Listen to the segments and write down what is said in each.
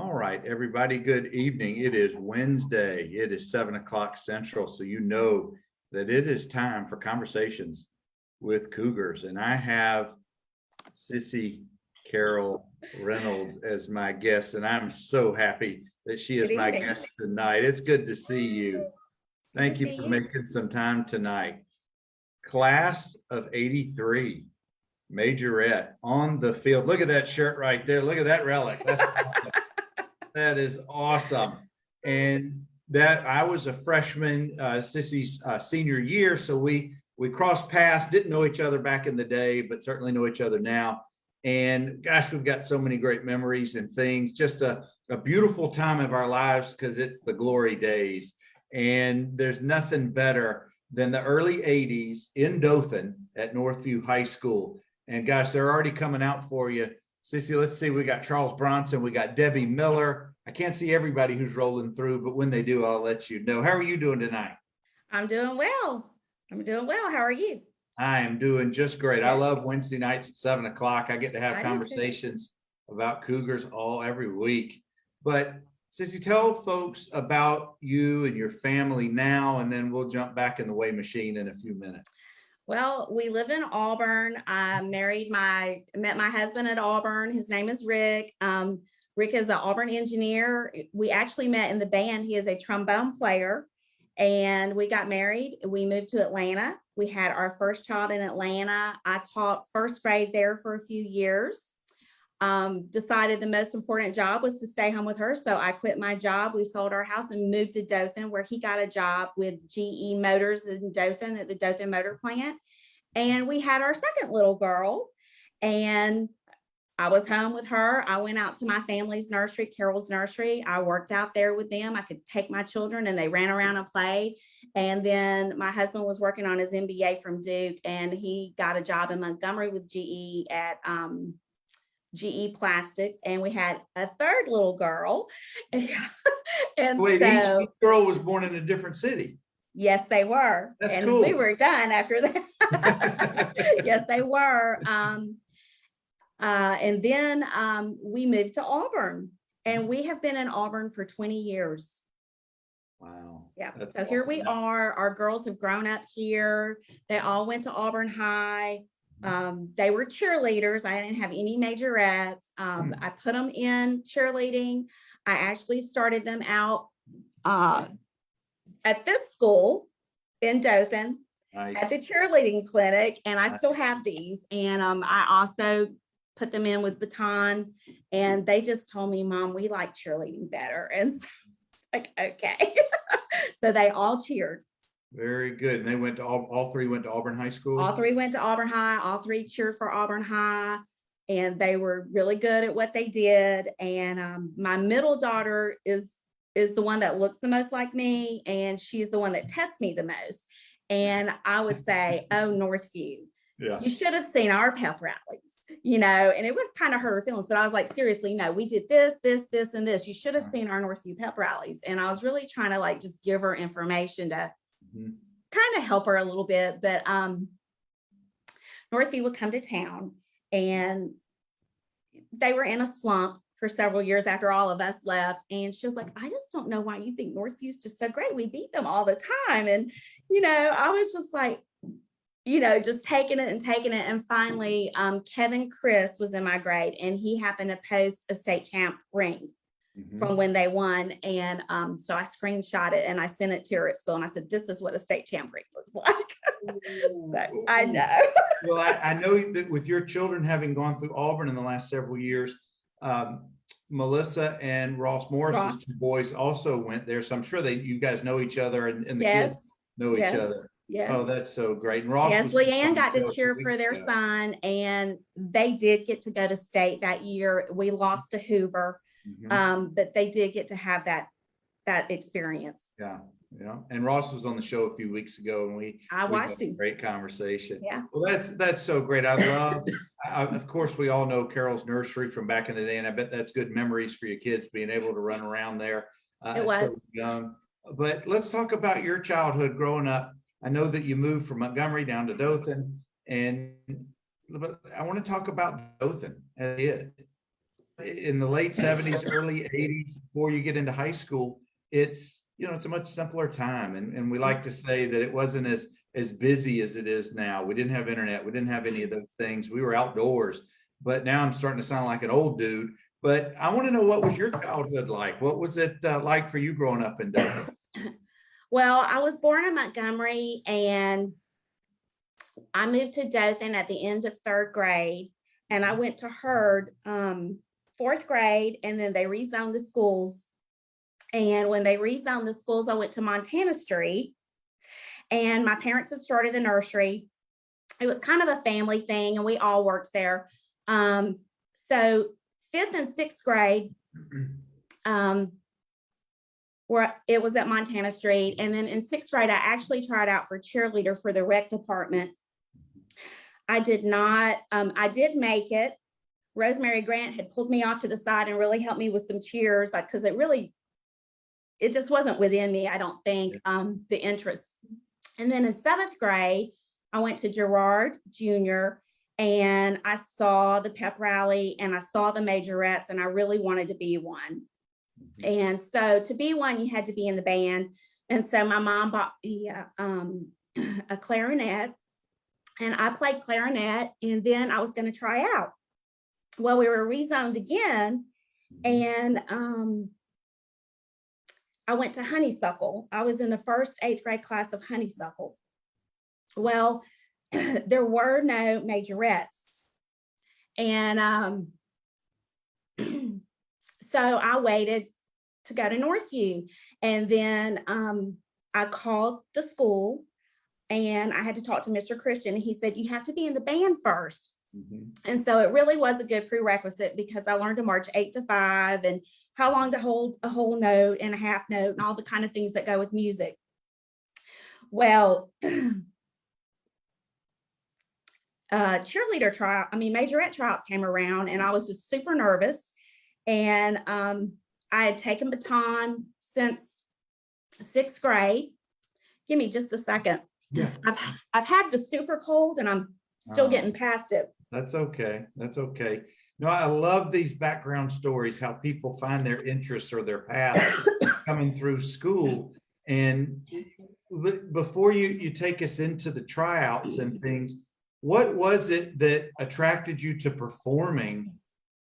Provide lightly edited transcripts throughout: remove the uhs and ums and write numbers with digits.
All right, everybody, good evening. It is Wednesday. It is 7 o'clock Central, so you know that it is time for Conversations with Cougars. And I have Sissy Carroll Reynolds as my guest, and I'm so happy that she is my guest tonight. It's good to see you. Thank you for making some time tonight. Class of 83, Majorette on the field. Look at that shirt right there. Look at that relic. That's awesome. That is awesome. And that I was a freshman, Sissy's senior year. So we crossed paths, didn't know each other back in the day, but certainly know each other now. And gosh, we've got so many great memories and things, just a beautiful time of our lives because it's the glory days. And there's nothing better than the early 80s in Dothan at Northview High School. And gosh, they're already coming out for you. Sissy, let's see, we got Charles Bronson, we got Debbie Miller. I can't see everybody who's rolling through, but when they do, I'll let you know. How are you doing tonight? I'm doing well. How are you? I am doing just great. I love Wednesday nights at 7 o'clock. I get to have conversations about Cougars every week. But Sissy, tell folks about you and your family now, and then we'll jump back in the weigh machine in a few minutes. Well, we live in Auburn. I met my husband at Auburn. His name is Rick. Rick is an Auburn engineer. We actually met in the band. He is a trombone player, and we got married. We moved to Atlanta. We had our first child in Atlanta. I taught first grade there for a few years. Decided the most important job was to stay home with her. So I quit my job. We sold our house and moved to Dothan, where he got a job with GE Motors in Dothan at the Dothan Motor Plant. And we had our second little girl, and I was home with her. I went out to my family's nursery, Carroll's Nursery. I worked out there with them. I could take my children and they ran around and played. And then my husband was working on his MBA from Duke, and he got a job in Montgomery with GE at GE Plastics, and we had a third little girl. And wait, so, each girl was born in a different city. Yes, they were. That's and cool. We were done after that. Yes, they were. And then we moved to Auburn, and we have been in Auburn for 20 years. Wow. Yeah. So awesome. Here we are. Our girls have grown up here. They all went to Auburn High. They were cheerleaders. I didn't have any majorettes. I put them in cheerleading. I actually started them out at this school in Dothan. Nice. At the cheerleading clinic, and I still have these. And I also put them in with baton, and they just told me, Mom, we like cheerleading better. And so it's like, okay. So they all cheered. Very good. And they went to all three went to Auburn High School? All three went to Auburn High. All three cheered for Auburn High, and they were really good at what they did. And my middle daughter is the one that looks the most like me, and she's the one that tests me the most. And I would say, oh, Northview, you should have seen our pep rallies, and it would kind of hurt her feelings. But I was like, seriously, no, we did this, and this. You should have seen our Northview pep rallies. And I was really trying to just give her information to kind of help her a little bit. But Northview would come to town, and they were in a slump for several years after all of us left. And she was like, I just don't know why you think Northview's just so great. We beat them all the time. And, I was just like, just taking it. And finally, Kevin Chris was in my grade, and he happened to post a state champ ring from when they won. And so I screenshot it and I sent it to her at school, and I said, this is what a state champ ring looks like. So I know. Well, I know that with your children having gone through Auburn in the last several years, Melissa and Ross Morris's two boys also went there. So I'm sure you guys know each other, and the kids know each other. Yes. Oh, that's so great. And Ross Leanne got to cheer for their son, and they did get to go to state that year. We lost to Hoover. But they did get to have that experience. Yeah. And Ross was on the show a few weeks ago, and I watched him. Great conversation. Yeah. Well, that's so great. I love. Of course, we all know Carroll's Nursery from back in the day, and I bet that's good memories for your kids being able to run around there. It was so young. But let's talk about your childhood growing up. I know that you moved from Montgomery down to Dothan, but I want to talk about Dothan as it. in the late 70s, early 80s, before you get into high school, it's, it's a much simpler time. And we like to say that it wasn't as busy as it is now. We didn't have internet. We didn't have any of those things. We were outdoors. But now I'm starting to sound like an old dude. But I want to know, what was your childhood like? What was it like for you growing up in Dothan? Well, I was born in Montgomery, and I moved to Dothan at the end of 3rd grade, and I went to Hurd 4th grade, and then they rezoned the schools. And when they rezoned the schools, I went to Montana Street, and my parents had started the nursery. It was kind of a family thing, and we all worked there. So 5th and 6th grade, where it was at Montana Street. And then in 6th grade, I actually tried out for cheerleader for the rec department. I did not, I did make it. Rosemary Grant had pulled me off to the side and really helped me with some cheers, because it just wasn't within me, I don't think, the interest. And then in 7th grade, I went to Girard Junior, and I saw the pep rally and I saw the Majorettes, and I really wanted to be one. And so to be one, you had to be in the band. And so my mom bought me a clarinet, and I played clarinet, and then I was going to try out. Well, we were rezoned again, and I went to Honeysuckle. I was in the first 8th grade class of Honeysuckle. Well, there were no Majorettes. And so I waited to go to Northview. And then I called the school, and I had to talk to Mr. Christian. And he said, you have to be in the band first. And so it really was a good prerequisite, because I learned to march 8 to 5 and how long to hold a whole note and a half note and all the kind of things that go with music. Well, Majorette tryouts came around, and I was just super nervous. And I had taken baton since 6th grade. Give me just a second. Yeah. I've had the super cold, and I'm still getting past it. That's okay. That's okay. No, I love these background stories, how people find their interests or their paths coming through school. And before you take us into the tryouts and things, what was it that attracted you to performing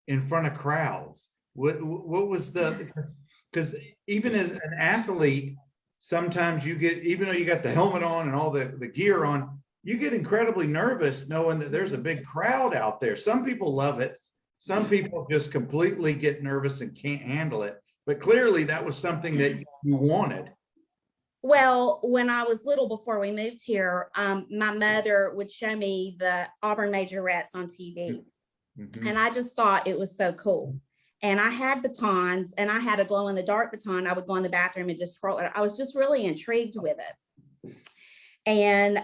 in front of crowds? What was because even as an athlete, sometimes you get, even though you got the helmet on and all the gear on, you get incredibly nervous knowing that there's a big crowd out there. Some people love it. Some people just completely get nervous and can't handle it. But clearly that was something that you wanted. Well, when I was little, before we moved here, my mother would show me the Auburn Majorettes on TV. And I just thought it was so cool. And I had batons, and I had a glow in the dark baton. I would go in the bathroom and just twirl it. I was just really intrigued with it. And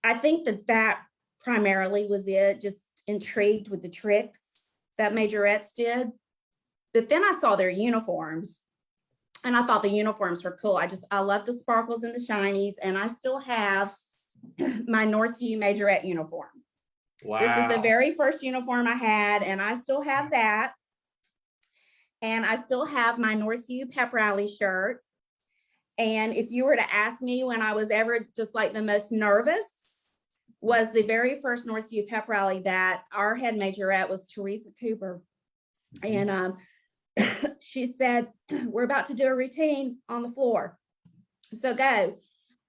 I think that primarily was it, just intrigued with the tricks that Majorettes did. But then I saw their uniforms, and I thought the uniforms were cool. I love the sparkles and the shinies, and I still have my Northview Majorette uniform. Wow. This is the very first uniform I had, and I still have that. And I still have my Northview pep rally shirt. And if you were to ask me when I was ever just like the most nervous, was the very first Northview pep rally that our head majorette was Teresa Cooper. And she said, we're about to do a routine on the floor, so go.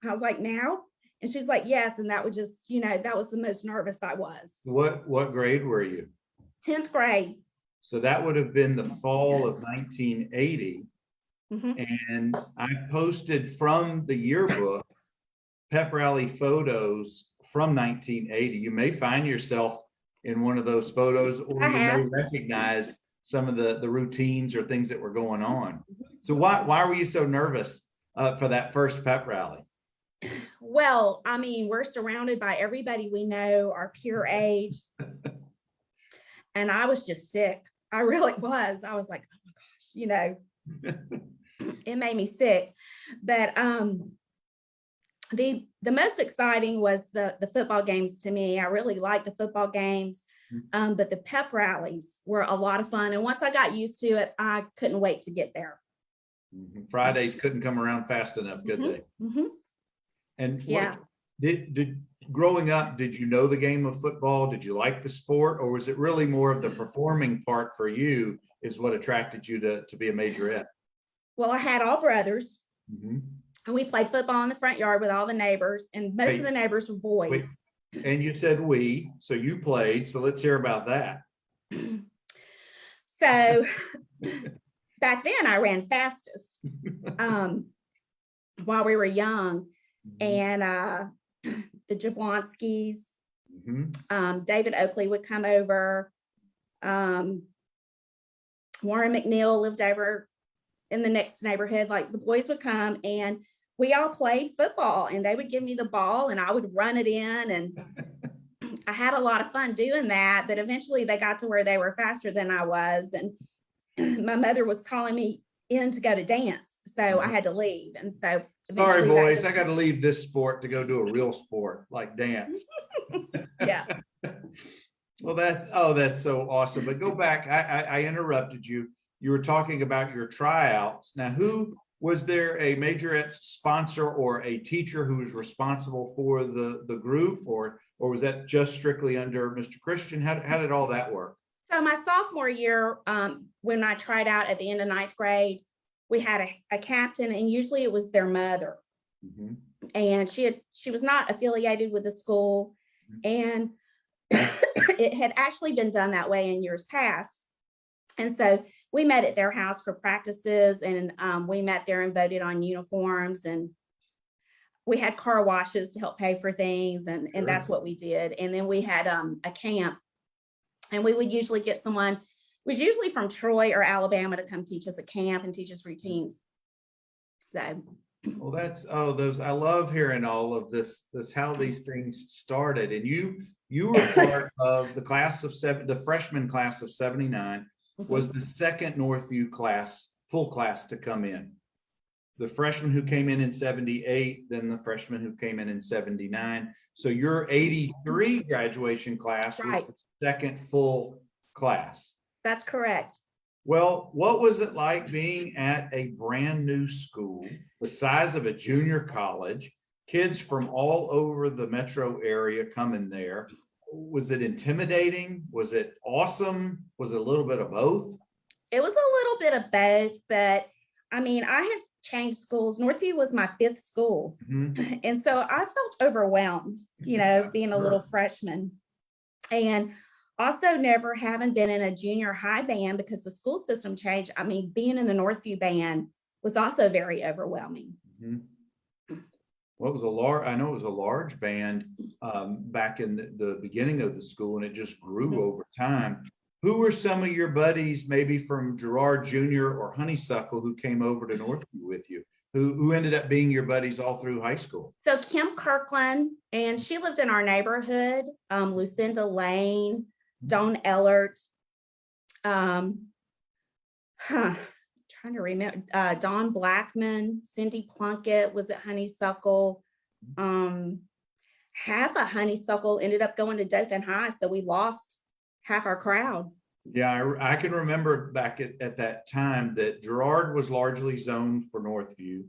I was like, now? And she's like, yes. And that would just, that was the most nervous I was. What grade were you? 10th grade. So that would have been the fall of 1980. And I posted from the yearbook pep rally photos from 1980. You may find yourself in one of those photos, or you may recognize some of the routines or things that were going on. So why were you so nervous for that first pep rally? Well, I mean, we're surrounded by everybody we know, our peer age. And I was just sick. I really was. I was like, oh my gosh, it made me sick. But the most exciting was the football games to me. I really liked the football games. But the pep rallies were a lot of fun. And once I got used to it, I couldn't wait to get there. Fridays couldn't come around fast enough, could they? And Yeah. did growing up, did you know the game of football? Did you like the sport, or was it really more of the performing part for you is what attracted you to be a majorette? Well, I had all brothers, and we played football in the front yard with all the neighbors, and most of the neighbors were boys. Wait. And you said we, so you played. So let's hear about that. So back then I ran fastest while we were young. And the Jablonskis, David Oakley would come over. Warren McNeil lived over in the next neighborhood. Like, the boys would come and we all played football, and they would give me the ball and I would run it in, and I had a lot of fun doing that. But eventually they got to where they were faster than I was, and my mother was calling me in to go to dance, so I had to leave. And so sorry, boys, I got to leave this sport to go do a real sport like dance. Yeah. Well, that's so awesome. But go back. I interrupted you. You were talking about your tryouts. Now, was there a majorette sponsor or a teacher who was responsible for the group, or was that just strictly under Mr. Christian? How did all that work? So my sophomore year, when I tried out at the end of 9th grade, we had a captain, and usually it was their mother. And she was not affiliated with the school, and it had actually been done that way in years past. And so we met at their house for practices, and we met there and voted on uniforms, and we had car washes to help pay for things, and that's what we did. And then we had a camp, and we would usually get someone, it was usually from Troy or Alabama, to come teach us a camp and teach us routines. So, well, I love hearing all of this how these things started. And you were part of the class of the freshman class of 79. Was the second Northview class, full class, to come in. The freshman who came in 78, then the freshman who came in 79. So your 83 graduation class was the second full class. That's correct. Well, what was it like being at a brand new school, the size of a junior college, kids from all over the metro area coming there? Was it intimidating? Was it awesome? Was it a little bit of both? It was a little bit of both, but I mean, I have changed schools. Northview was my 5th school. And so I felt overwhelmed, being a little freshman. And also never having been in a junior high band because the school system changed. I mean, being in the Northview band was also very overwhelming. Well, I know it was a large band back in the beginning of the school, and it just grew over time. Who were some of your buddies, maybe from Girard Jr. or Honeysuckle, who came over to Northview with you? Who ended up being your buddies all through high school? So Kim Kirkland, and she lived in our neighborhood. Lucinda Lane, Dawn Ellert, trying to remember, Dawn Blackman, Cindy Plunkett was at Honeysuckle. Half of Honeysuckle ended up going to Dothan High, so we lost half our crowd. Yeah, I can remember back at that time that Girard was largely zoned for Northview,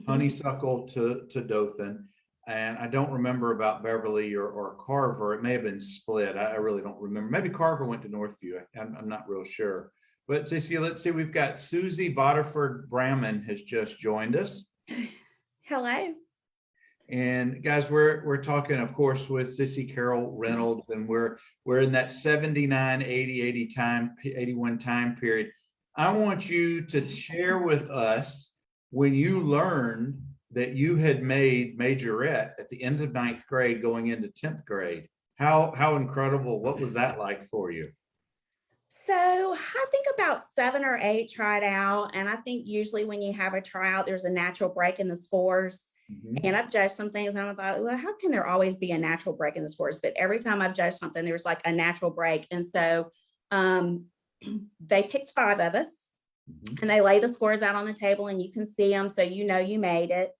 Honeysuckle to Dothan, and I don't remember about Beverly or Carver. It may have been split. I really don't remember. Maybe Carver went to Northview. I'm not real sure. But Sissy, let's see, we've got Susie Bodiford Bramman has just joined us. Hello. And guys, we're talking, of course, with Sissy Carroll Reynolds, and we're in that 79, 80, 81 time period. I want you to share with us when you learned that you had made Majorette at the end of 9th grade going into 10th grade. How incredible. What was that like for you? So I think about 7 or 8 tried out. And I think usually when you have a tryout, there's a natural break in the scores. And I've judged some things and I thought, well, how can there always be a natural break in the scores? But every time I've judged something, there's like a natural break. And so they picked 5 of us and they lay the scores out on the table and you can see them. So you know you made it.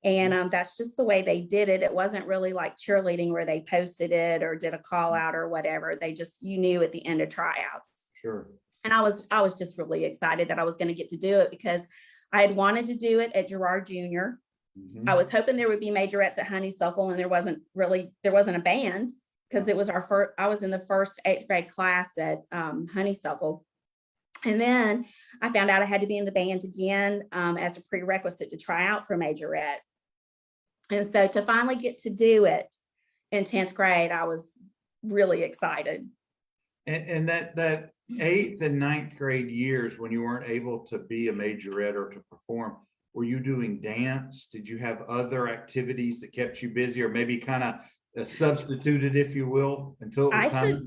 And that's just the way they did it. It wasn't really like cheerleading where they posted it or did a call out or whatever. They just, you knew at the end of tryouts. Sure. And I was just really excited that I was going to get to do it because I had wanted to do it at Girard Junior. Mhm. I was hoping there would be majorettes at Honeysuckle, and there wasn't a band because it was I was in the first 8th grade class at Honeysuckle. And then I found out I had to be in the band again as a prerequisite to try out for Majorette. And so to finally get to do it in 10th grade, I was really excited. And that 8th and 9th grade years when you weren't able to be a majorette or to perform, were you doing dance? Did you have other activities that kept you busy, or maybe kind of substituted, if you will, until it was time?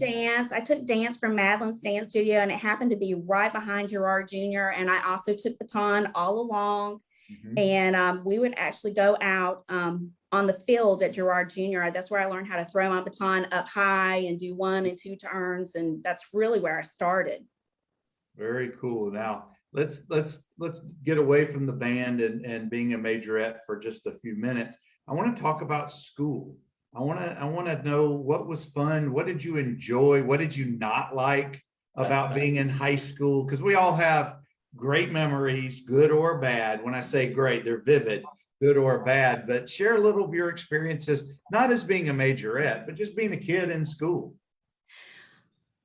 I took dance from Madeline's dance studio, and it happened to be right behind Girard Junior. And I also took baton all along. Mhm. And we would actually go out on the field at Girard Junior. That's where I learned how to throw my baton up high and do 1 and 2 turns. And that's really where I started. Very cool. Now let's get away from the band and being a majorette for just a few minutes. I want to talk about school. I want to know what was fun. What did you enjoy? What did you not like about being in high school? Because we all have great memories, good or bad. When I say great, they're vivid, good or bad. But share a little of your experiences, not as being a majorette, but just being a kid in school.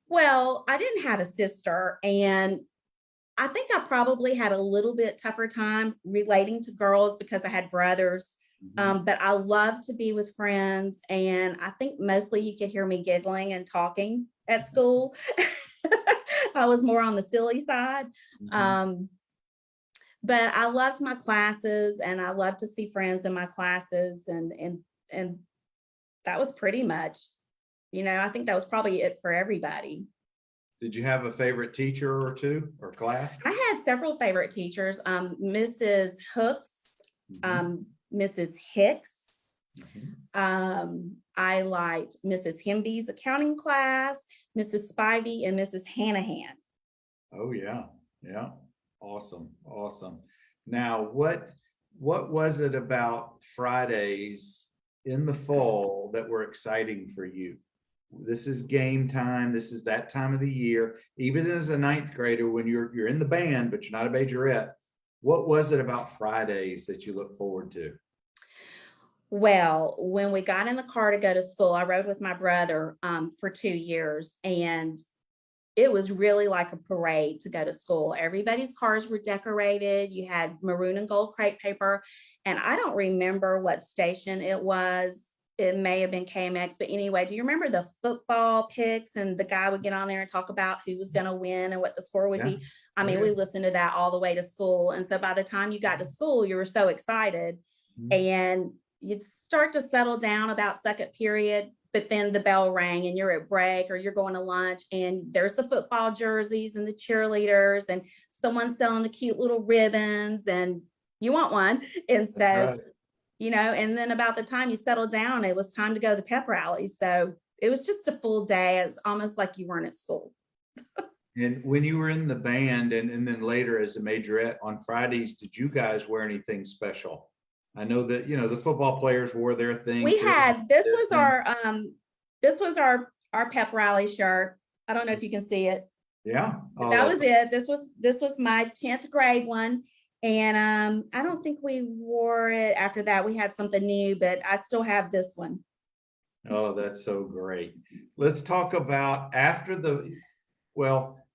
Well, I didn't have a sister, and I think I probably had a little bit tougher time relating to girls because I had brothers. But I love to be with friends, and I think mostly you could hear me giggling and talking at school. I was more on the silly side. But I loved my classes, and I loved to see friends in my classes, and that was pretty much, I think that was probably it for everybody. Did you have a favorite teacher or two or class? I had several favorite teachers, Mrs. Hooks, Mrs. Hicks. I liked Mrs. Himby's accounting class, Mrs. Spivey, and Mrs. Hanahan. Oh yeah, yeah. Awesome. Now, what was it about Fridays in the fall that were exciting for you? This is game time. This is that time of the year. Even as a 9th grader, when you're in the band, but you're not a majorette, what was it about Fridays that you look forward to? Well, when we got in the car to go to school, I rode with my brother for 2 years, and it was really like a parade to go to school. Everybody's cars were decorated. You had maroon and gold crepe paper. And I don't remember what station it was. It may have been KMX, but anyway, do you remember the football picks, and the guy would get on there and talk about who was going to win and what the score would be? I mean, we listened to that all the way to school. And so by the time you got to school, you were so excited, and you'd start to settle down about second period. But then the bell rang and you're at break or you're going to lunch, and there's the football jerseys and the cheerleaders, and someone's selling the cute little ribbons, and you want one. And so, Right. And then about the time you settle down, it was time to go to the pep rally. So it was just a full day. It's almost like you weren't at school. And when you were in the band and then later as a majorette on Fridays, did you guys wear anything special? I know that, the football players wore their thing. We had, this was our pep rally shirt. I don't know if you can see it. Yeah. But that was it. This was my 10th grade one. And I don't think we wore it after that. We had something new, but I still have this one. Oh, that's so great. Let's talk about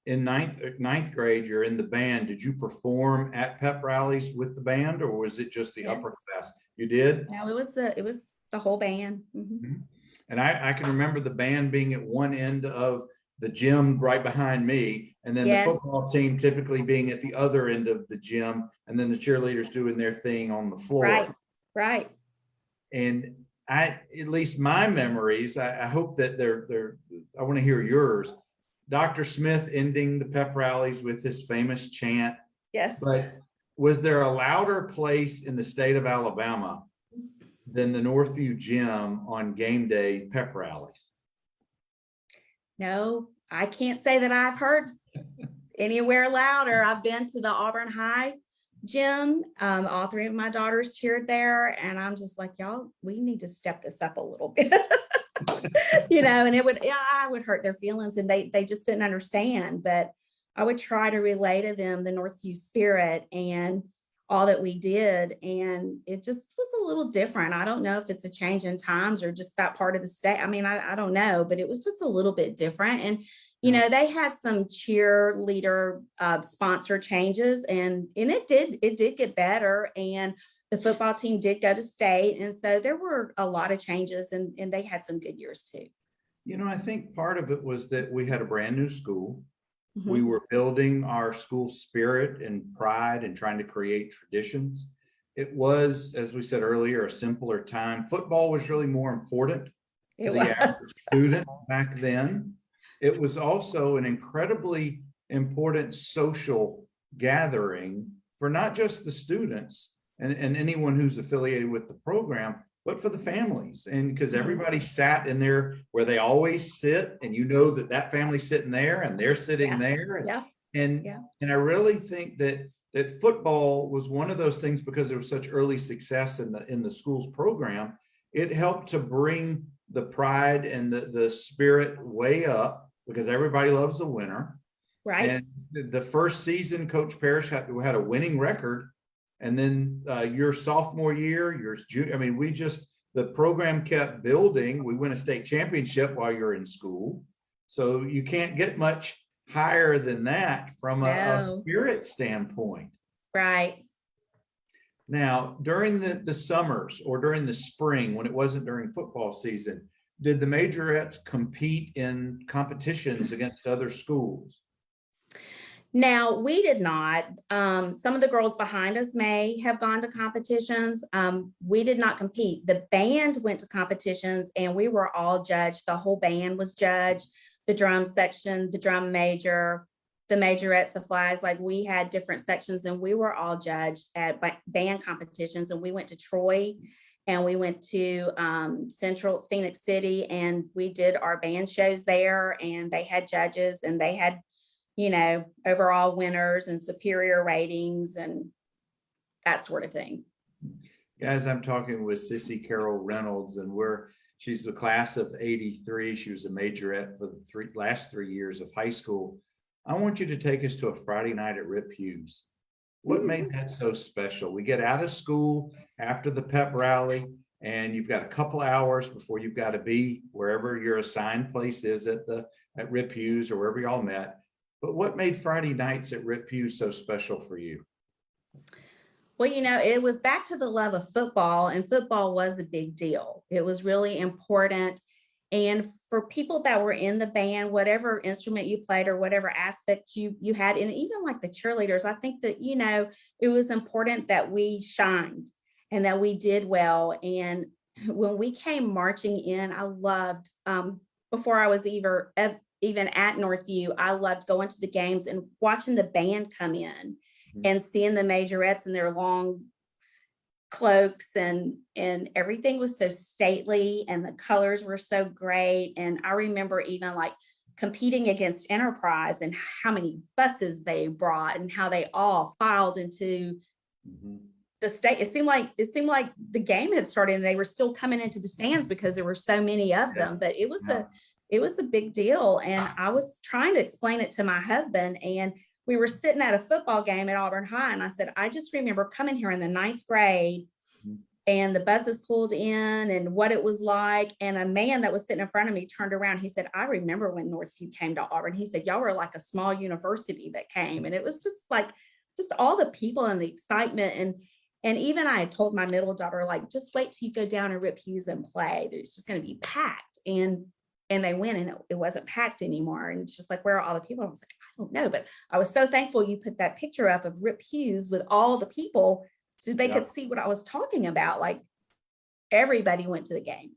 in ninth grade, you're in the band. Did you perform at pep rallies with the band, or was it just the upper class? You did? No, it was the whole band. And I can remember the band being at one end of the gym right behind me, and then the football team typically being at the other end of the gym, and then the cheerleaders doing their thing on the floor. Right. And at least my memories, I hope that I want to hear yours. Dr. Smith ending the pep rallies with his famous chant. Yes. But was there a louder place in the state of Alabama than the Northview gym on game day pep rallies? No, I can't say that I've heard anywhere louder. I've been to the Auburn High gym. All three of my daughters cheered there, and I'm just like, y'all, we need to step this up a little bit. And I would hurt their feelings, and they just didn't understand. But I would try to relay to them the Northview spirit and all that we did, and it just was a little different. I don't know if it's a change in times or just that part of the state. I mean, I don't know, but it was just a little bit different. And they had some cheerleader sponsor changes, and it did get better. And the football team did go to state, and so there were a lot of changes, and they had some good years too. I think part of it was that we had a brand new school. Mm-hmm. We were building our school spirit and pride and trying to create traditions. It was, as we said earlier, a simpler time. Football was really more important to the average student back then. It was also an incredibly important social gathering for not just the students and anyone who's affiliated with the program, but for the families. And because everybody sat in there where they always sit, and that family's sitting there and they're sitting there. And I really think that football was one of those things, because there was such early success in the school's program. It helped to bring the pride and the spirit way up, because everybody loves a winner. Right. And the first season, Coach Parrish had a winning record. And then your sophomore year, yours junior, the program kept building. We win a state championship while you're in school. So you can't get much higher than that from a spirit standpoint. Right. Now, during the summers or during the spring, when it wasn't during football season, did the Majorettes compete in competitions against other schools? Now, we did not. Some of the girls behind us may have gone to competitions. We did not compete. The band went to competitions, and we were all judged. The whole band was judged. The drum section, the drum major, the majorettes, the flags, like we had different sections, and we were all judged at band competitions. And we went to Troy, and we went to Central Phoenix City, and we did our band shows there, and they had judges, and they had overall winners and superior ratings and that sort of thing. Guys, I'm talking with Sissy Carroll Reynolds, and she's the class of 83. She was a majorette for the last 3 years of high school. I want you to take us to a Friday night at Rip Hughes. What made that so special? We get out of school after the pep rally, and you've got a couple hours before you've got to be wherever your assigned place is at Rip Hughes or wherever y'all met. But what made Friday nights at Rip Hughes so special for you? Well, it was back to the love of football, and football was a big deal. It was really important. And for people that were in the band, whatever instrument you played or whatever aspect you had, and even like the cheerleaders, I think that, it was important that we shined and that we did well. And when we came marching in, I loved, before I was even at Northview, I loved going to the games and watching the band come in and seeing the majorettes in their long cloaks, and everything was so stately, and the colors were so great. And I remember even like competing against Enterprise and how many buses they brought and how they all filed into the state. It seemed like the game had started and they were still coming into the stands because there were so many of them. But it was a big deal. And I was trying to explain it to my husband, and we were sitting at a football game at Auburn High. And I said, I just remember coming here in the 9th grade and the buses pulled in and what it was like. And a man that was sitting in front of me turned around. He said, I remember when Northview came to Auburn. He said, y'all were like a small university that came. And it was just all the people and the excitement. And even I had told my middle daughter, like, just wait till you go down and Rip Hughes and play. It's just going to be packed. And they went, and it wasn't packed anymore. And it's just like, where are all the people? I was like, I don't know. But I was so thankful you put that picture up of Rip Hughes with all the people so they could see what I was talking about. Like, everybody went to the game.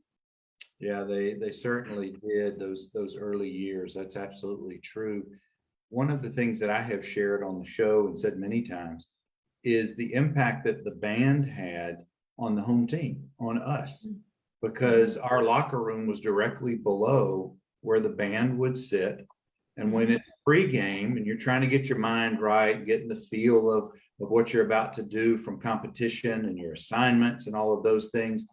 Yeah, they certainly did those early years. That's absolutely true. One of the things that I have shared on the show and said many times is the impact that the band had on the home team, on us. Because our locker room was directly below where the band would sit. And when it's pregame and you're trying to get your mind right, getting the feel of of what you're about to do from competition and your assignments and all of those things,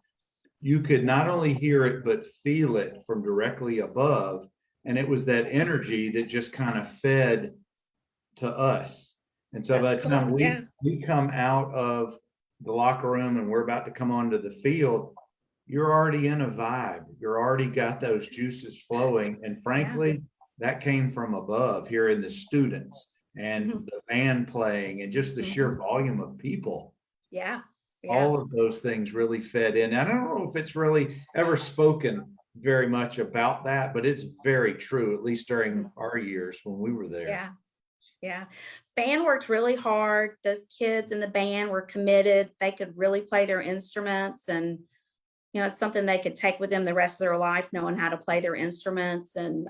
you could not only hear it, but feel it from directly above. And it was that energy that just kind of fed to us. And so by the That's time cool. Yeah. we come out of the locker room and we're about to come onto the field, you're already in a vibe. You're already got those juices flowing. And frankly, that came from above here in the students and Mhm. the band playing and just the sheer volume of people. Yeah. Yeah. All of those things really fed in. I don't know if it's really ever spoken very much about that, but it's very true, at least during our years when we were there. Yeah. Yeah. Band worked really hard. Those kids in the band were committed. They could really play their instruments, and it's something they could take with them the rest of their life, knowing how to play their instruments. And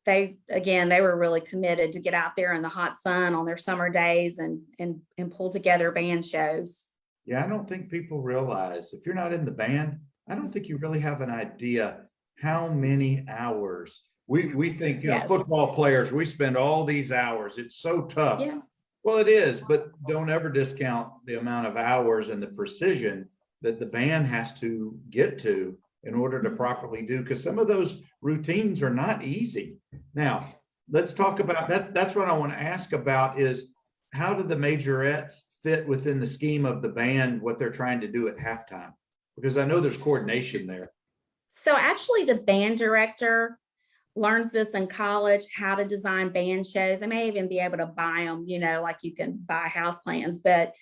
they were really committed to get out there in the hot sun on their summer days and pull together band shows. Yeah, I don't think people realize if you're not in the band, I don't think you really have an idea how many hours we think, Yes. football players, we spend all these hours. It's so tough. Yeah. Well, it is, but don't ever discount the amount of hours and the precision that the band has to get to in order to properly do, because some of those routines are not easy. Now, let's talk about that. That's what I want to ask about is how do the Majorettes fit within the scheme of the band, what they're trying to do at halftime? Because I know there's coordination there. So actually the band director learns this in college, how to design band shows. They may even be able to buy them, like you can buy house plans, but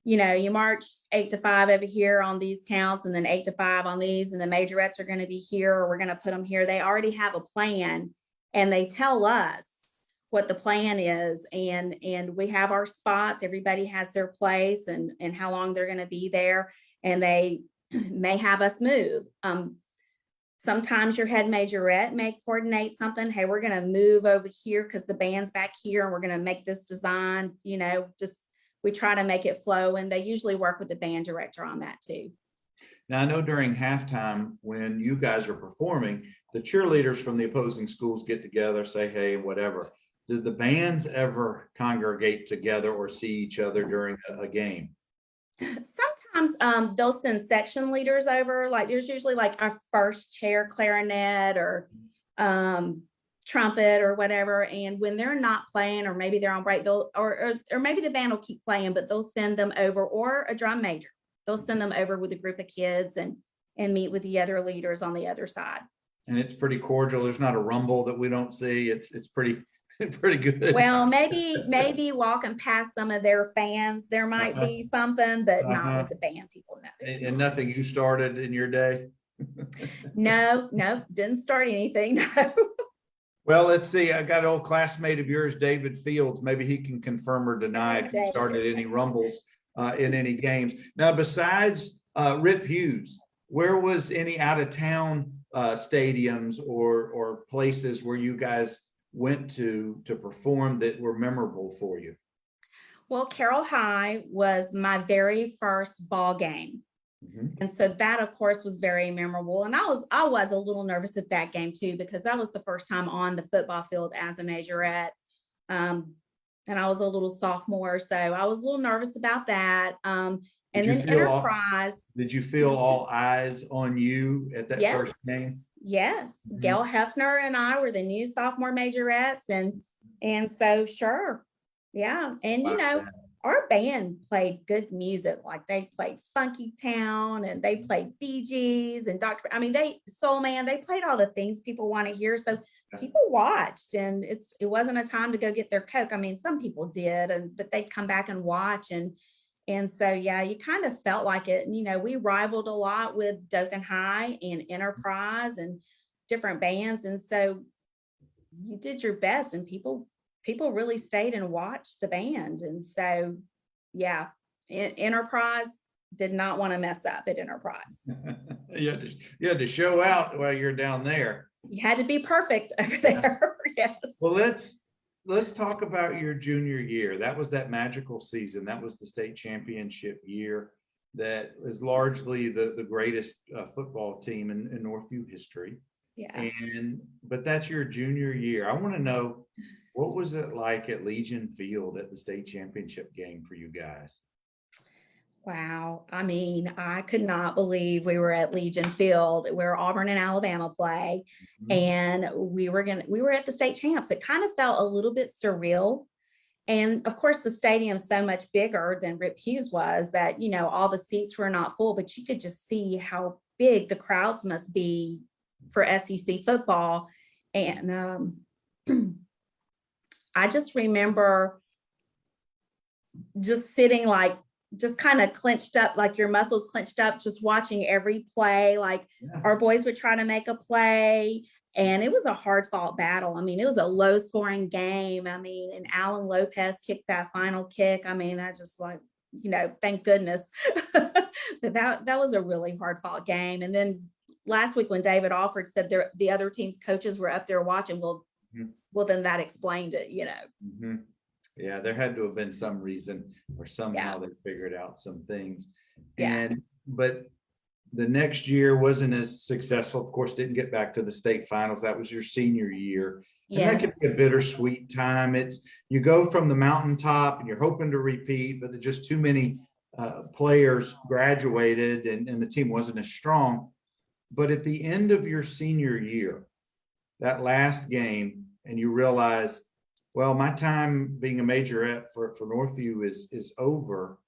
you march 8 to 5 over here on these counts and then 8 to 5 on these, and the Majorettes are going to be here, or we're going to put them here. They already have a plan and they tell us what the plan is. And we have our spots. Everybody has their place and how long they're going to be there. And they may have us move. Sometimes your head majorette may coordinate something. Hey, we're going to move over here because the band's back here and we're going to make this design, we try to make it flow, and they usually work with the band director on that too. Now, I know during halftime when you guys are performing, the cheerleaders from the opposing schools get together, say, hey, whatever. Do the bands ever congregate together or see each other during a game? Sometimes they'll send section leaders over. Like there's usually like our first chair clarinet or trumpet or whatever. And when they're not playing, or maybe they're on break, they'll or maybe the band will keep playing, but they'll send them over, or a drum major. They'll send them over with a group of kids and meet with the other leaders on the other side. And it's pretty cordial. There's not a rumble that we don't see. It's pretty good. Well, maybe walking past some of their fans, there might be something, but not with the band people. No, and nothing you started in your day? No, didn't start anything. No. Well, let's see. I got an old classmate of yours, David Fields. Maybe he can confirm or deny if he started any rumbles in any games. Now, besides Rip Hughes, where was any out of town stadiums or places where you guys went to perform that were memorable for you? Well, Carroll High was my very first ball game. And so that, of course, was very memorable. And I was a little nervous at that game too, because that was the first time on the football field as a majorette. And I was a little sophomore, so I was a little nervous about that. And then Enterprise. Did you feel all eyes on you at that first game? Yes. Gail Hefner and I were the new sophomore majorettes. And so, sure. Yeah. And, our band played good music. Like they played Funky Town and they played Bee Gees and Soul Man, they played all the things people want to hear. So people watched, and it wasn't a time to go get their Coke. I mean, some people did, but they'd come back and watch. And so, yeah, you kind of felt like it. And, we rivaled a lot with Dothan High and Enterprise and different bands. And so you did your best, and people really stayed and watched the band. And so, yeah, Enterprise did not want to mess up at Enterprise. You had to show out while you're down there. You had to be perfect over there. Yes. Well, let's talk about your junior year. That was that magical season. That was the state championship year. That is largely the greatest football team in Northview history. Yeah. But that's your junior year. I want to know, what was it like at Legion Field at the state championship game for you guys? Wow. I mean, I could not believe we were at Legion Field where Auburn and Alabama play. Mhm. And we were at the state champs. It kind of felt a little bit surreal. And of course, the stadium's so much bigger than Rip Hughes was that, all the seats were not full, but you could just see how big the crowds must be for SEC football. And I just remember just sitting just kind of clenched up, like your muscles clenched up, just watching every play. Like our boys would try to make a play, and it was a hard fought battle. I mean, it was a low scoring game. I mean, and Alan Lopez kicked that final kick. I mean, that just thank goodness that was a really hard fought game. And then last week when David Alford said the other team's coaches were up there watching, well, then that explained it, Mm-hmm. Yeah, there had to have been some reason or somehow they figured out some things. But the next year wasn't as successful. Of course, didn't get back to the state finals. That was your senior year. And that can be a bittersweet time. You go from the mountaintop and you're hoping to repeat, but there's just too many players graduated and the team wasn't as strong. But at the end of your senior year, that last game, and you realize, well, my time being a majorette for Northview is over.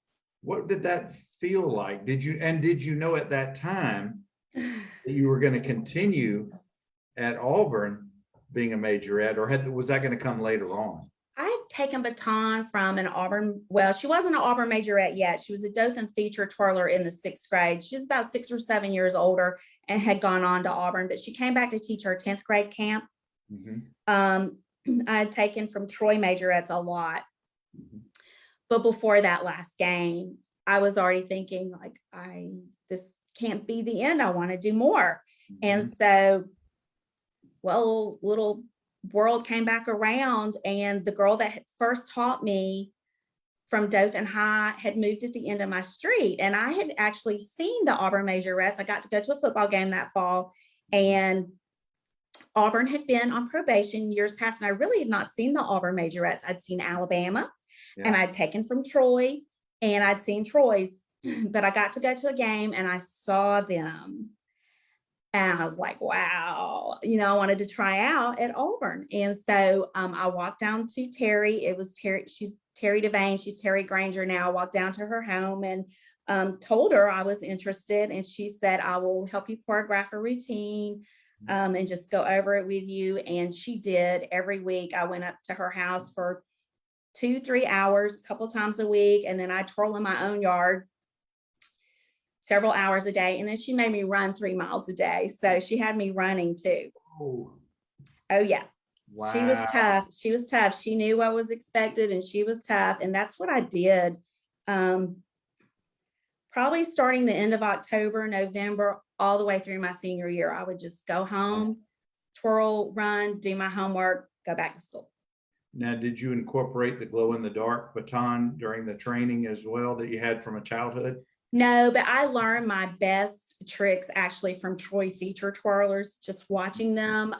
What did that feel like? Did you know at that time that you were going to continue at Auburn being a majorette, or was that going to come later on? I had taken baton from an Auburn. Well, she wasn't an Auburn majorette yet. She was a Dothan feature twirler in the 6th grade. She's about 6 or 7 years older and had gone on to Auburn, but she came back to teach her 10th grade camp. Mm-hmm. I had taken from Troy majorettes a lot. Mm-hmm. But before that last game, I was already thinking this can't be the end. I want to do more. Mm-hmm. And so, little world came back around, and the girl that had first taught me from Dothan High had moved at the end of my street. And I had actually seen the Auburn majorettes. I got to go to a football game that fall, and Auburn had been on probation years past, and I really had not seen the Auburn majorettes. I'd seen Alabama, and I'd taken from Troy, and I'd seen Troy's, but I got to go to a game and I saw them. And I was like, wow, I wanted to try out at Auburn. And so I walked down to Terry. It was Terry. She's Terry Devane. She's Terry Granger now. I walked down to her home and told her I was interested. And she said, I will help you choreograph a routine and just go over it with you. And she did. Every week I went up to her house for 2-3 hours, a couple times a week. And then I twirl in my own yard several hours a day. And then she made me run 3 miles a day. So she had me running too. Oh yeah. Wow. She was tough. She was tough. She knew what was expected and she was tough. And that's what I did. Probably starting the end of October, November, all the way through my senior year. I would just go home, twirl, run, do my homework, go back to school. Now, did you incorporate the glow in the dark baton during the training as well that you had from a childhood? No, but I learned my best tricks actually from Troy feature twirlers, just watching them.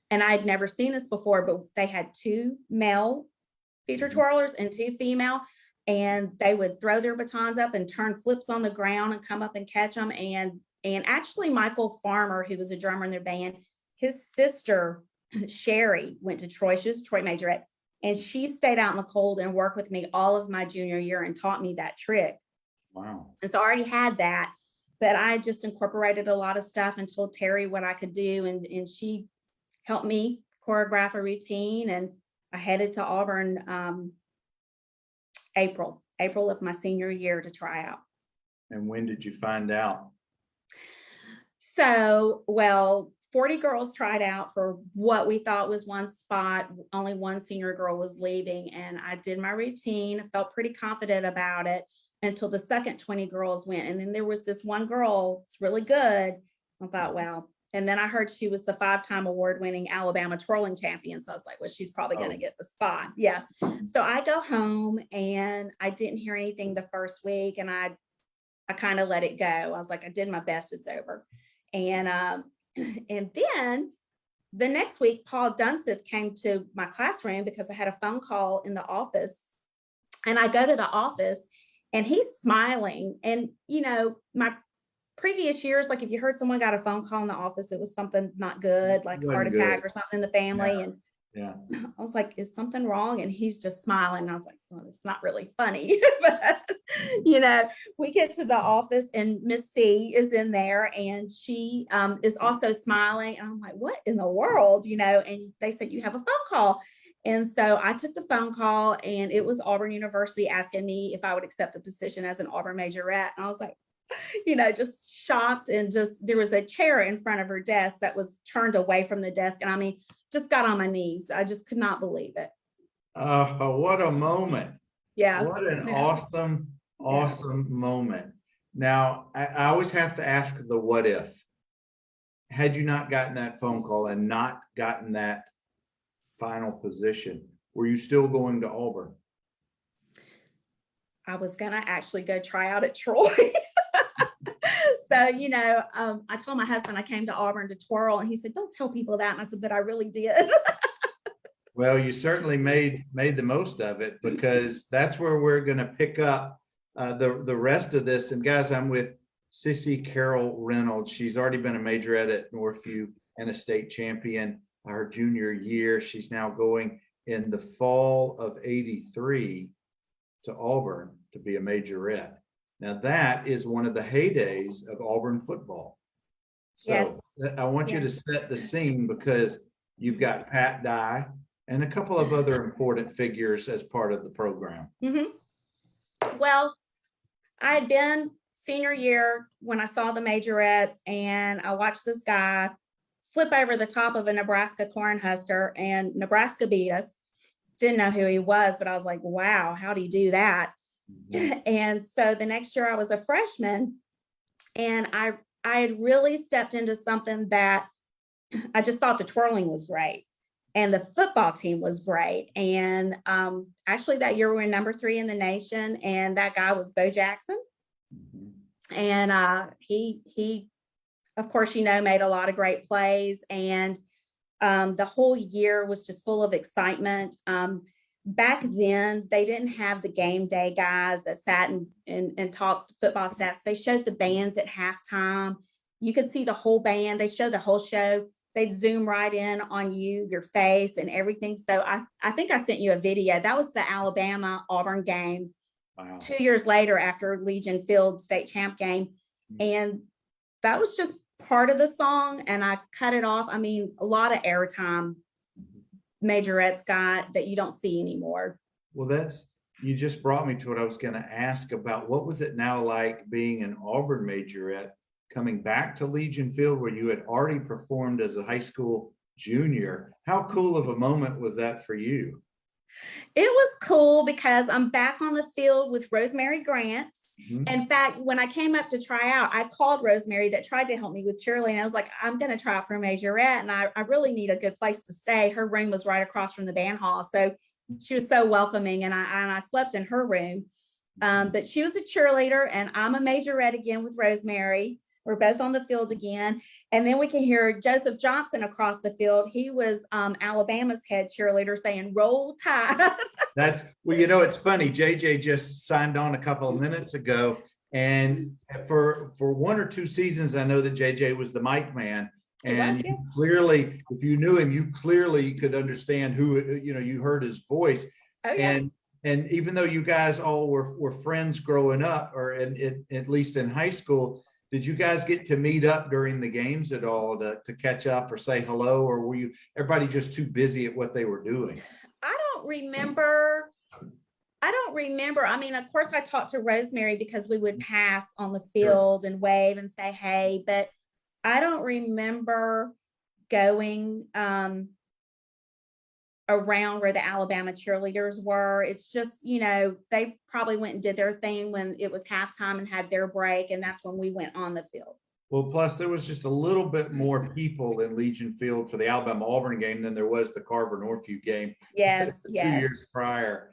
And I'd never seen this before, but they had 2 male feature twirlers and 2 female, and they would throw their batons up and turn flips on the ground and come up and catch them. And actually Michael Farmer, who was a drummer in their band, his sister, Sherry, went to Troy. She was a Troy majorette, and she stayed out in the cold and worked with me all of my junior year and taught me that trick. Wow. And so I already had that, but I just incorporated a lot of stuff and told Terry what I could do. And she helped me choreograph a routine. And I headed to Auburn April of my senior year to try out. And when did you find out? So, 40 girls tried out for what we thought was one spot. Only one senior girl was leaving. And I did my routine. I felt pretty confident about it until the second 20 girls went. And then there was this one girl, it's really good. I thought, wow. And then I heard she was the 5-time award-winning Alabama twirling champion. So I was like, well, she's probably going to get the spot. Yeah. So I go home and I didn't hear anything the first week. And I kind of let it go. I was like, I did my best. It's over. And And then the next week, Paul Dunseth came to my classroom because I had a phone call in the office. And I go to the office and he's smiling. And, my previous years, like if you heard someone got a phone call in the office, it was something not good, like Wasn't heart attack good. or something in the family. And Yeah. I was like, is something wrong? And he's just smiling. And I was like, well, it's not really funny. But, we get to the office and Miss C is in there and she is also smiling. And I'm like, what in the world? And they said, you have a phone call. And so I took the phone call and it was Auburn University asking me if I would accept the position as an Auburn Majorette. And I was like, just shocked, and just there was a chair in front of her desk that was turned away from the desk. And I mean, just got on my knees. I just could not believe it. What a moment. Yeah. What an Yeah. awesome moment. Now, I always have to ask the what if. Had you not gotten that phone call and not gotten that final position, were you still going to Auburn? I was going to actually go try out at Troy. So, I told my husband I came to Auburn to twirl, and he said, don't tell people that. And I said, but I really did. Well, you certainly made the most of it, because that's where we're going to pick up the rest of this. And guys, I'm with Sissy Carroll Reynolds. She's already been a majorette at Northview and a state champion her junior year. She's now going in the fall of '83 to Auburn to be a majorette. Now that is one of the heydays of Auburn football. So yes. I want you to set the scene, because you've got Pat Dye and a couple of other important figures as part of the program. Mm-hmm. Well, I had been senior year when I saw the majorettes, and I watched this guy flip over the top of a Nebraska Cornhusker, and Nebraska beat us. Didn't know who he was, but I was like, wow, how do you do that? Mm-hmm. And so the next year I was a freshman, and I had really stepped into something that I just thought the twirling was great. And the football team was great. And actually that year we were number 3 in the nation. And that guy was Bo Jackson. Mm-hmm. And he, of course, made a lot of great plays. And the whole year was just full of excitement. Back then, they didn't have the game day guys that sat and talked football stats. They showed the bands at halftime. You could see the whole band. They showed the whole show. They'd zoom right in on you, your face and everything. So I think I sent you a video. That was the Alabama-Auburn game. Wow. 2 years later, after Legion Field state champ game. And that was just part of the song, and I cut it off. I mean, a lot of airtime majorettes got that you don't see anymore. Well, you just brought me to what I was going to ask about. What was it now like being an Auburn majorette, coming back to Legion Field where you had already performed as a high school junior? How cool of a moment was that for you? It was cool because I'm back on the field with Rosemary Grant. Mm-hmm. In fact, when I came up to try out, I called Rosemary that tried to help me with cheerleading. I was like, I'm going to try out for a majorette, and I really need a good place to stay. Her room was right across from the band hall. So she was so welcoming, and I slept in her room. But she was a cheerleader, and I'm a majorette again with Rosemary. We're both on the field again. And then we can hear Joseph Johnson across the field. He was Alabama's head cheerleader saying, "Roll Tide." It's funny. JJ just signed on a couple of minutes ago. And for 1 or 2 seasons, I know that JJ was the mic man. And clearly, if you knew him, you clearly could understand who, you heard his voice. Oh, yeah. And even though you guys all were friends growing up, or at least in high school, did you guys get to meet up during the games at all to catch up or say hello, or were everybody just too busy at what they were doing? I don't remember. I mean, of course, I talked to Rosemary because we would pass on the field and wave and say hey, but I don't remember going around where the Alabama cheerleaders were. It's just, they probably went and did their thing when it was halftime and had their break. And that's when we went on the field. Well, plus there was just a little bit more people in Legion Field for the Alabama-Auburn game than there was the Carver-Northview game. Yes, 2 years prior.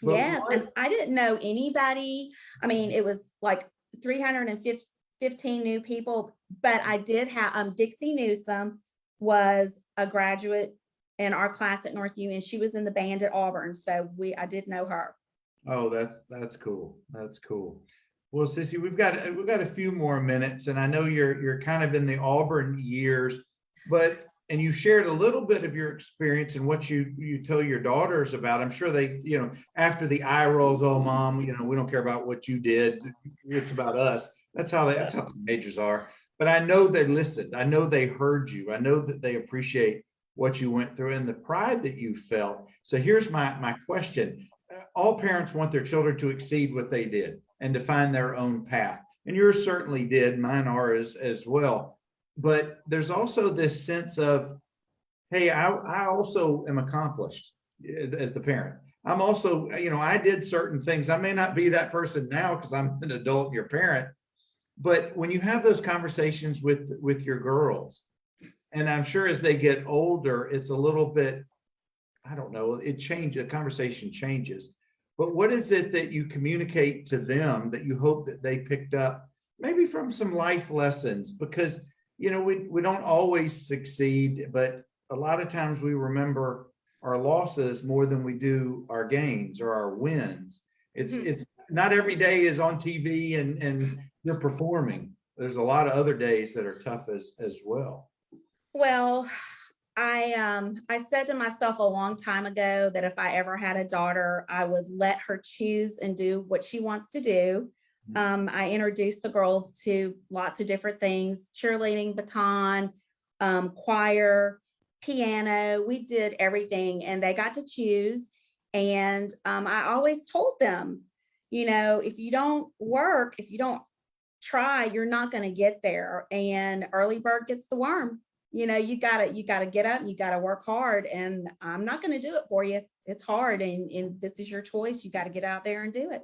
But yes, and I didn't know anybody. I mean, it was like 315 new people. but I did have, Dixie Newsome was a graduate in our class at Northview, and she was in the band at Auburn. So I did know her. Oh, that's cool. That's cool. Well, Sissy, we've got a few more minutes, and I know you're kind of in the Auburn years, but and you shared a little bit of your experience and what you tell your daughters about. I'm sure they, after the eye rolls, oh mom, we don't care about what you did. It's about us. That's how teenagers are. But I know they listened. I know they heard you. I know that they appreciate what you went through and the pride that you felt. So here's my question. All parents want their children to exceed what they did and to find their own path. And yours certainly did. Mine are as well. But there's also this sense of, hey, I also am accomplished as the parent. I'm also, I did certain things. I may not be that person now because I'm an adult and your parent. But when you have those conversations with your girls, and I'm sure as they get older, it's a little bit, I don't know, it changes, the conversation changes. But what is it that you communicate to them that you hope that they picked up, maybe from some life lessons? Because, we don't always succeed, but a lot of times we remember our losses more than we do our gains or our wins. It's not every day is on TV and you're performing. There's a lot of other days that are tough as well. Well, I said to myself a long time ago that if I ever had a daughter, I would let her choose and do what she wants to do. I introduced the girls to lots of different things: cheerleading, baton, choir, piano. We did everything, and they got to choose. And I always told them, if you don't work, if you don't try, you're not going to get there. And early bird gets the worm. You gotta get up, you gotta work hard, and I'm not going to do it for you. It's hard, and this is your choice. You got to get out there and do it.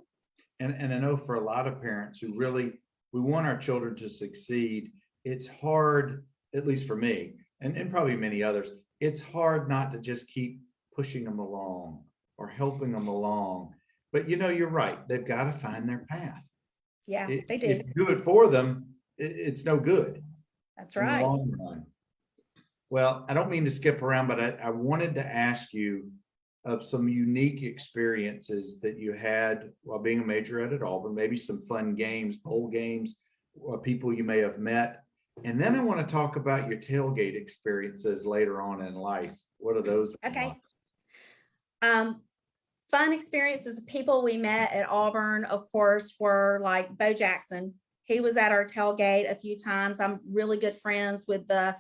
And I know for a lot of parents who we want our children to succeed, it's hard, at least for me, and probably many others, it's hard not to just keep pushing them along or helping them along. But you're right. They've got to find their path. Yeah, they do. If you do it for them, it's no good. That's In the right. long run. Well, I don't mean to skip around, but I wanted to ask you of some unique experiences that you had while being a majorette at Auburn, maybe some fun games, bowl games, or people you may have met. And then I want to talk about your tailgate experiences later on in life. What are those? Okay. Fun experiences. People we met at Auburn, of course, were like Bo Jackson. He was at our tailgate a few times. I'm really good friends with the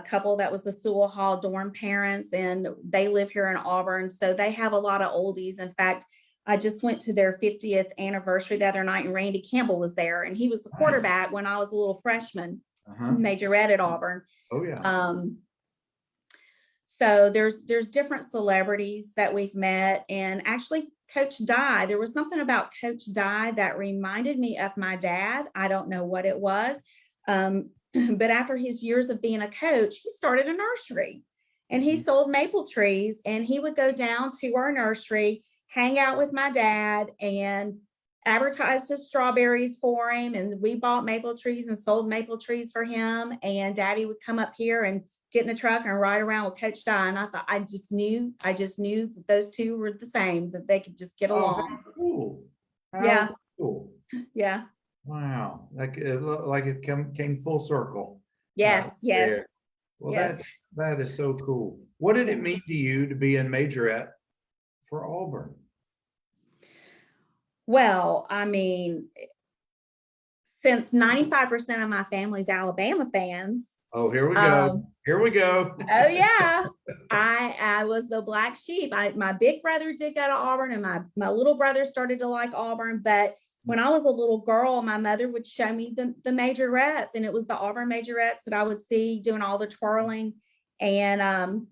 couple that was the Sewell Hall dorm parents, and they live here in Auburn. So they have a lot of oldies. In fact, I just went to their 50th anniversary the other night, and Randy Campbell was there, and he was the quarterback when I was a little freshman, Majorette at Auburn. Oh yeah. So there's different celebrities that we've met, and actually Coach Dye, there was something about Coach Dye that reminded me of my dad. I don't know what it was. But after his years of being a coach, he started a nursery, and he sold maple trees, and he would go down to our nursery, hang out with my dad, and advertised his strawberries for him. And we bought maple trees and sold maple trees for him. And Daddy would come up here and get in the truck and ride around with Coach Dye. And I thought, I just knew that those two were the same, that they could just get along. How cool. Yeah. Cool. Yeah. Wow. Like it came full circle. Yes. Yes. Well, yes. that is so cool. What did it mean to you to be in Majorette for Auburn? Well, I mean, since 95% of my family's Alabama fans. Oh, here we go. Here we go. Oh yeah. I was the black sheep. My big brother did go to Auburn, and my little brother started to like Auburn. But when I was a little girl, my mother would show me the Majorettes, and it was the Auburn Majorettes that I would see doing all the twirling. And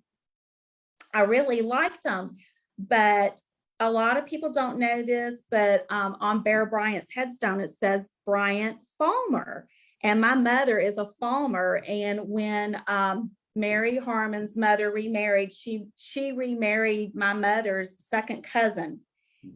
I really liked them. But a lot of people don't know this, but on Bear Bryant's headstone, it says Bryant Falmer. And my mother is a Falmer. And when Mary Harmon's mother remarried, she remarried my mother's second cousin.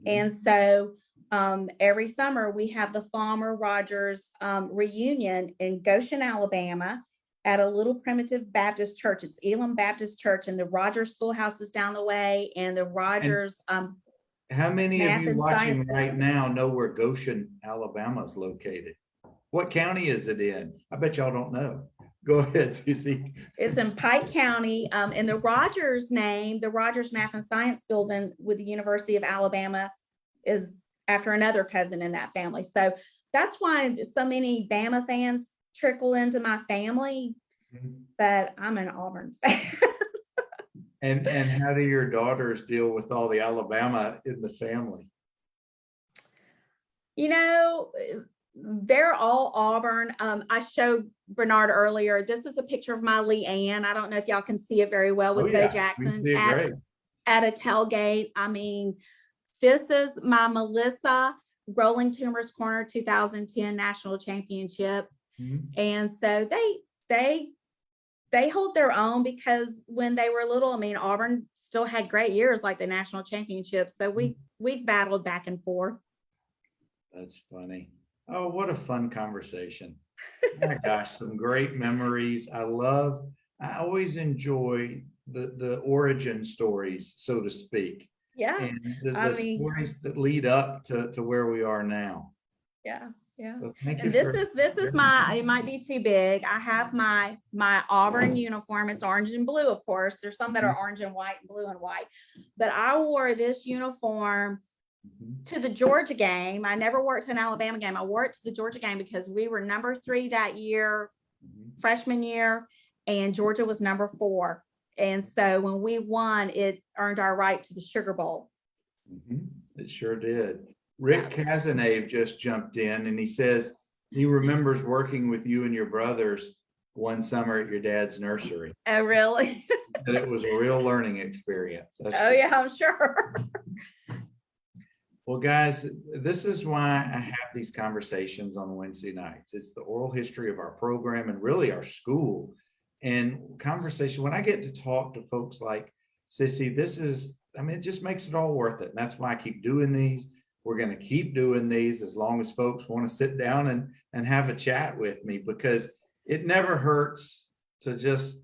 And so every summer we have the Farmer Rogers reunion in Goshen, Alabama, at a little primitive Baptist church. It's Elam Baptist Church, and the Rogers Schoolhouse is down the way, and the Rogers How many of Math you and watching Science right Field. now know where Goshen, Alabama is located? What county is it in? I bet y'all don't know. Go ahead, Sissy. It's in Pike County, and the Rogers name, the Rogers Math and Science Building with the University of Alabama, is after another cousin in that family. So that's why so many Bama fans trickle into my family, but I'm an Auburn fan. And how do your daughters deal with all the Alabama in the family? You know, they're all Auburn. I showed Bernard earlier. This is a picture of my Leanne. I don't know if y'all can see it very well with Oh, Bo yeah, we Jackson see it great. at a tailgate. I mean, this is my Melissa Rolling Tumors Corner 2010 National Championship. Mhm. And so they hold their own, because when they were little, I mean, Auburn still had great years like the national championship. So we've battled back and forth. That's funny. Oh, what a fun conversation. My gosh, some great memories. I always enjoy the origin stories, so to speak, Yeah. and I the mean, stories that lead up to where we are now. yeah. Yeah. So thank you And this is my, it might be too big. I have my Auburn uniform. It's orange and blue, of course. There's some that are orange and white and blue and white. But I wore this uniform to the Georgia game. I never wore it to an Alabama game. I wore it to the Georgia game because we were number 3 that year, freshman year, and Georgia was number 4. And so when we won, it earned our right to the Sugar Bowl. It sure did. Rick Cazenave just jumped in and he says he remembers working with you and your brothers one summer at your dad's nursery. Oh, really? That it was a real learning experience. Oh, yeah, I'm sure. Well, guys, this is why I have these conversations on Wednesday nights. It's the oral history of our program and really our school. And conversation, when I get to talk to folks like Sissy, it just makes it all worth it. And that's why I keep doing these. We're going to keep doing these as long as folks want to sit down and have a chat with me, because it never hurts to just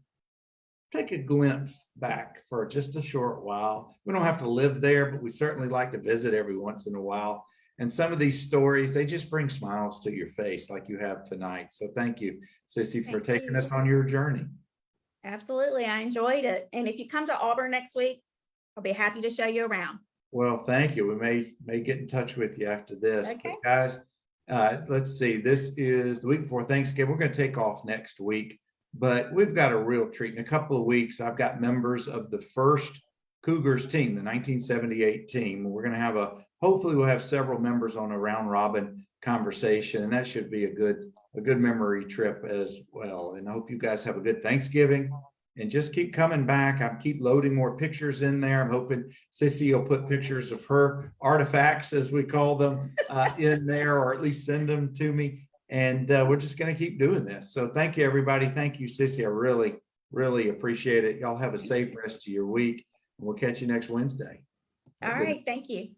take a glimpse back for just a short while. We don't have to live there, but we certainly like to visit every once in a while. And some of these stories, they just bring smiles to your face like you have tonight. So thank you, Sissy, for taking us on your journey. Absolutely. I enjoyed it. And if you come to Auburn next week, I'll be happy to show you around. Well, thank you. We may get in touch with you after this. Okay. But guys, let's see. This is the week before Thanksgiving. We're going to take off next week, but we've got a real treat. In a couple of weeks, I've got members of the first Cougars team, the 1978 team. We're going to hopefully we'll have several members on a round robin conversation, and that should be a good memory trip as well. And I hope you guys have a good Thanksgiving. And just keep coming back. I keep loading more pictures in there. I'm hoping Sissy will put pictures of her artifacts, as we call them, in there, or at least send them to me. And we're just going to keep doing this. So thank you, everybody. Thank you, Sissy. I really, really appreciate it. Y'all have a safe rest of your week. We'll catch you next Wednesday. All right. Thank you.